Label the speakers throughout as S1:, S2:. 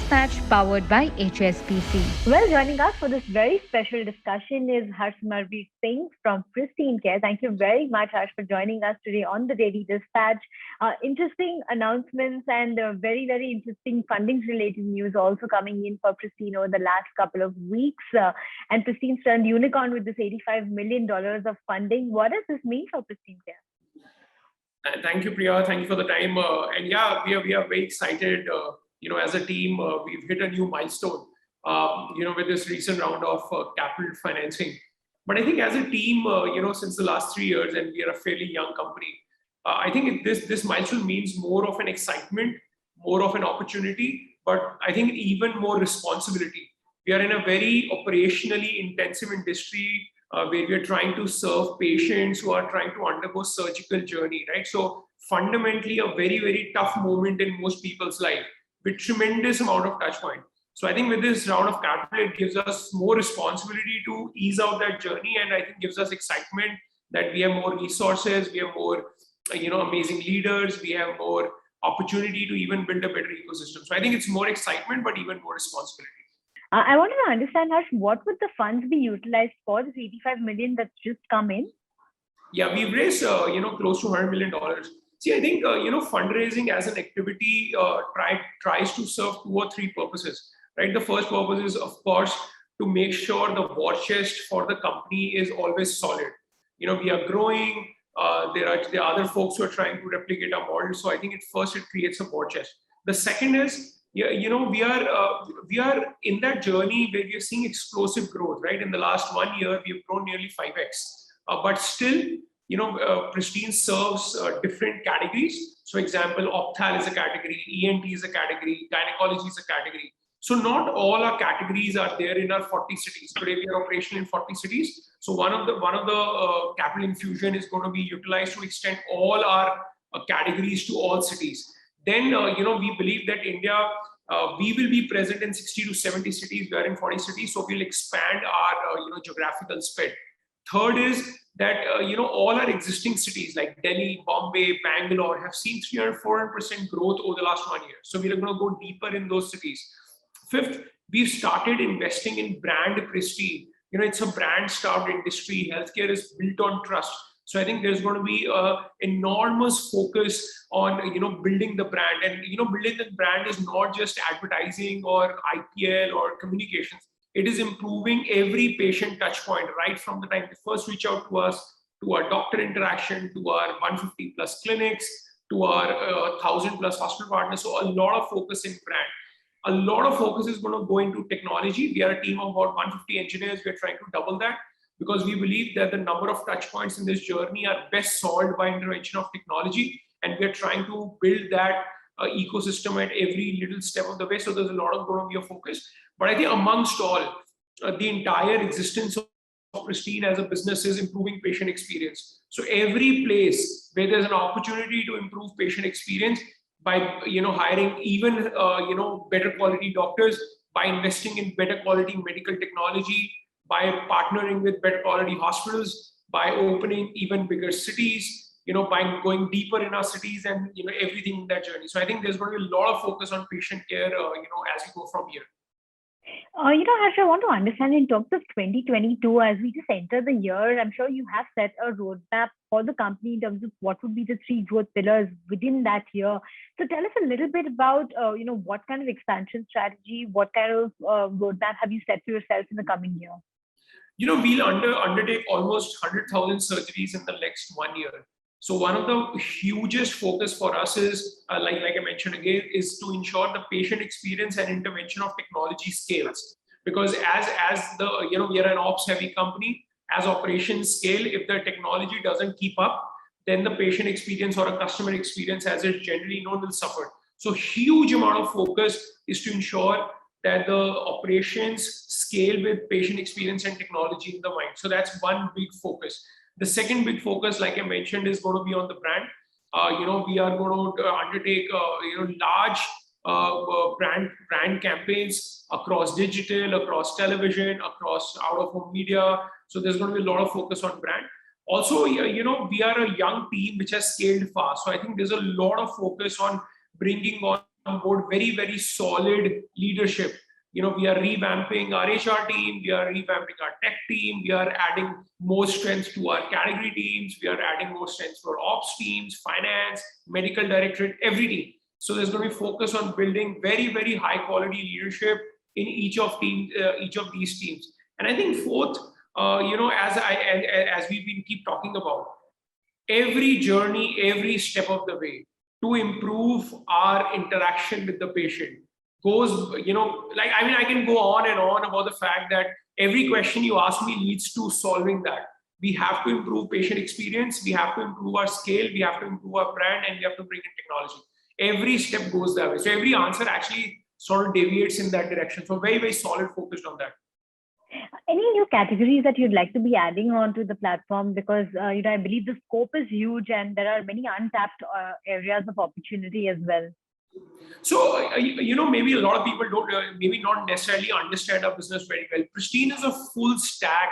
S1: Dispatch powered by HSBC.
S2: Well, joining us for this very special discussion is Harsimarbir Singh from Pristyn Care. Thank you very much, Harsh, for joining us today on the Daily Dispatch. Interesting announcements and very, very interesting funding-related news also coming in for Pristyn over the last couple of weeks. And Pristyn's turned unicorn with this $85 million of funding. What does this mean for Pristyn Care?
S3: Thank you, Priya. Thank you for the time. And yeah, we are very excited. As a team, we've hit a new milestone. With this recent round of capital financing. But I think as a team, since the last 3 years, and we are a fairly young company, I think this milestone means more of an excitement, more of an opportunity, but I think even more responsibility. We are in a very operationally intensive industry where we are trying to serve patients who are trying to undergo surgical journey, right? So fundamentally, a very, very tough moment in most people's life with tremendous amount of touch point. So I think with this round of capital, it gives us more responsibility to ease out that journey, and I think gives us excitement that we have more resources, we have more, amazing leaders, we have more opportunity to even build a better ecosystem. So I think it's more excitement, but even more responsibility.
S2: I wanted to understand, Harsh, what would the funds be utilized for, this 85 million that's just come in?
S3: Yeah, we've raised, close to $100 million. See, I think, fundraising as an activity tries to serve 2 or 3 purposes, right? The first purpose is, of course, to make sure the war chest for the company is always solid. We are growing. There are other folks who are trying to replicate our model. So I think it creates a war chest. The second is, we are in that journey where we are seeing explosive growth, right? In the last 1 year, we have grown nearly 5x. But still, Pristyn serves different categories. So example, ophthal is a category, ENT is a category, gynecology is a category. So not all our categories are there in our 40 cities. Today we are operational in 40 cities. So one of the capital infusion is going to be utilized to extend all our categories to all cities. Then, we believe that India, we will be present in 60 to 70 cities. We are in 40 cities. So we'll expand our, geographical spread. Third is that, all our existing cities like Delhi, Bombay, Bangalore have seen 300-400% growth over the last 1 year. So we're going to go deeper in those cities. Fifth, we've started investing in brand Pristyn. It's a brand-starved industry. Healthcare is built on trust. So I think there's going to be an enormous focus on, building the brand. And, building the brand is not just advertising or IPL or communications. It is improving every patient touch point, right from the time they first reach out to us, to our doctor interaction, to our 150 plus clinics, to our 1,000 plus hospital partners. So a lot of focus in brand. A lot of focus is going to go into technology. We are a team of about 150 engineers. We are trying to double that because we believe that the number of touch points in this journey are best solved by intervention of technology. And we are trying to build that ecosystem at every little step of the way. So there's a lot of going to be a focus. But I think amongst all, the entire existence of Pristyn as a business is improving patient experience. So every place where there's an opportunity to improve patient experience by hiring even better quality doctors, by investing in better quality medical technology, by partnering with better quality hospitals, by opening even bigger cities, by going deeper in our cities and everything in that journey. So I think there's going to be a lot of focus on patient care, as we go from here.
S2: Harsh, I want to understand in terms of 2022, as we just enter the year, I'm sure you have set a roadmap for the company in terms of what would be the 3 growth pillars within that year. So tell us a little bit about, what kind of expansion strategy, what kind of roadmap have you set for yourself in the coming year?
S3: We'll undertake almost 100,000 surgeries in the next 1 year. So one of the hugest focus for us is, like I mentioned again, is to ensure the patient experience and intervention of technology scales. Because as we are an ops heavy company, as operations scale, if the technology doesn't keep up, then the patient experience or a customer experience, as it's generally known, will suffer. So huge amount of focus is to ensure that the operations scale with patient experience and technology in the mind. So that's one big focus. The second big focus, like I mentioned, is going to be on the brand. We are going to undertake, large brand campaigns across digital, across television, across out-of-home media. So there's going to be a lot of focus on brand. Also, we are a young team which has scaled fast. So I think there's a lot of focus on bringing on on board very, very solid leadership. We are revamping our HR team, we are revamping our tech team, we are adding more strength to our category teams, we are adding more strength for ops teams, finance, medical directorate, every team. So there's going to be focus on building very, very high quality leadership in each of these teams. And I think fourth, as we've been keep talking about, every journey, every step of the way to improve our interaction with the patient goes, I can go on and on about the fact that every question you ask me leads to solving that. We have to improve patient experience, we have to improve our scale, we have to improve our brand, and we have to bring in technology. Every step goes that way. So every answer actually sort of deviates in that direction. So very, very solid focused on that.
S2: Any new categories that you'd like to be adding on to the platform? Because I believe the scope is huge and there are many untapped areas of opportunity as well.
S3: So, maybe a lot of people don't, maybe not necessarily understand our business very well. Pristyn is a full stack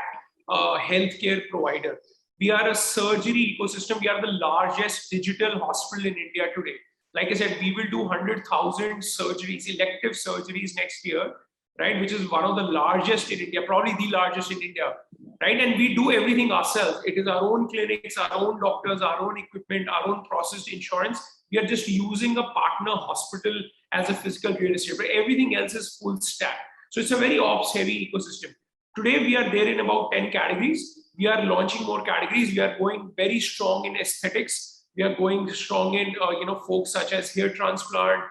S3: healthcare provider. We are a surgery ecosystem. We are the largest digital hospital in India today. Like I said, we will do 100,000 surgeries, elective surgeries next year, right? Which is one of the largest in India, probably the largest in India, right? And we do everything ourselves. It is our own clinics, our own doctors, our own equipment, our own processed insurance. We are just using a partner hospital as a physical real estate, but everything else is full stack. So it's a very ops heavy ecosystem. Today, we are there in about 10 categories. We are launching more categories. We are going very strong in aesthetics. We are going strong in, folks such as hair transplant,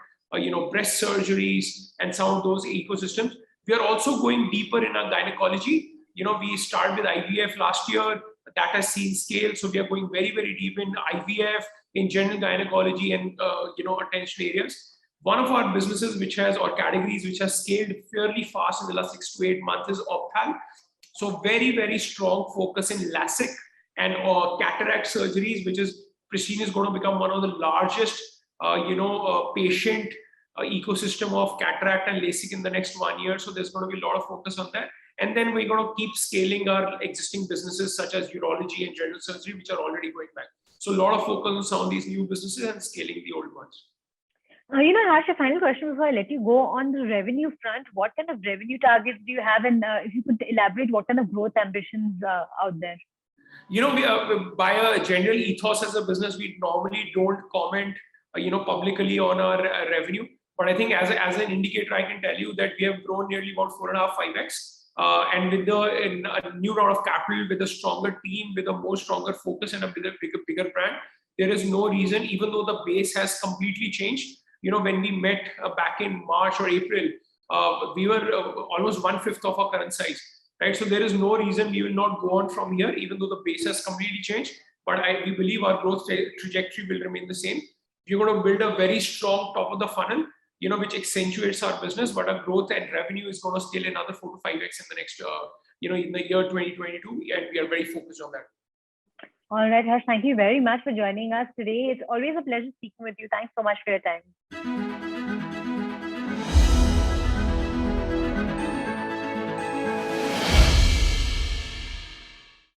S3: breast surgeries, and some of those ecosystems. We are also going deeper in our gynecology. We started with IVF last year. That has seen scale. So we are going very, very deep in IVF, in general gynecology, and attention areas. One of our businesses or categories which has scaled fairly fast in the last 6 to 8 months is Opthal. So very, very strong focus in LASIK and cataract surgeries, which is Pristyn is going to become one of the largest, patient ecosystem of cataract and LASIK in the next 1 year. So there's going to be a lot of focus on that. And then we're going to keep scaling our existing businesses such as urology and general surgery, which are already going back. So a lot of focus on some of these new businesses and scaling the old ones.
S2: Harsh, a final question before I let you go. On the revenue front, what kind of revenue targets do you have? And if you could elaborate, what kind of growth ambitions out there?
S3: We by a general ethos as a business, we normally don't comment, publicly on our revenue. But I think as an indicator, I can tell you that we have grown nearly about 4.5, 5x. And with a new round of capital, with a stronger team, with a more stronger focus and a bigger brand, there is no reason, even though the base has completely changed. When we met back in March or April, we were almost 1/5 of our current size, right? So there is no reason we will not go on from here, even though the base has completely changed. But we believe our growth trajectory will remain the same. We're going to build a very strong top of the funnel, which accentuates our business, but our growth and revenue is going to scale another 4 to 5x in the next, in the year 2022, and we are very focused on that.
S2: All right, Harsh, thank you very much for joining us today. It's always a pleasure speaking with you. Thanks so much for your time.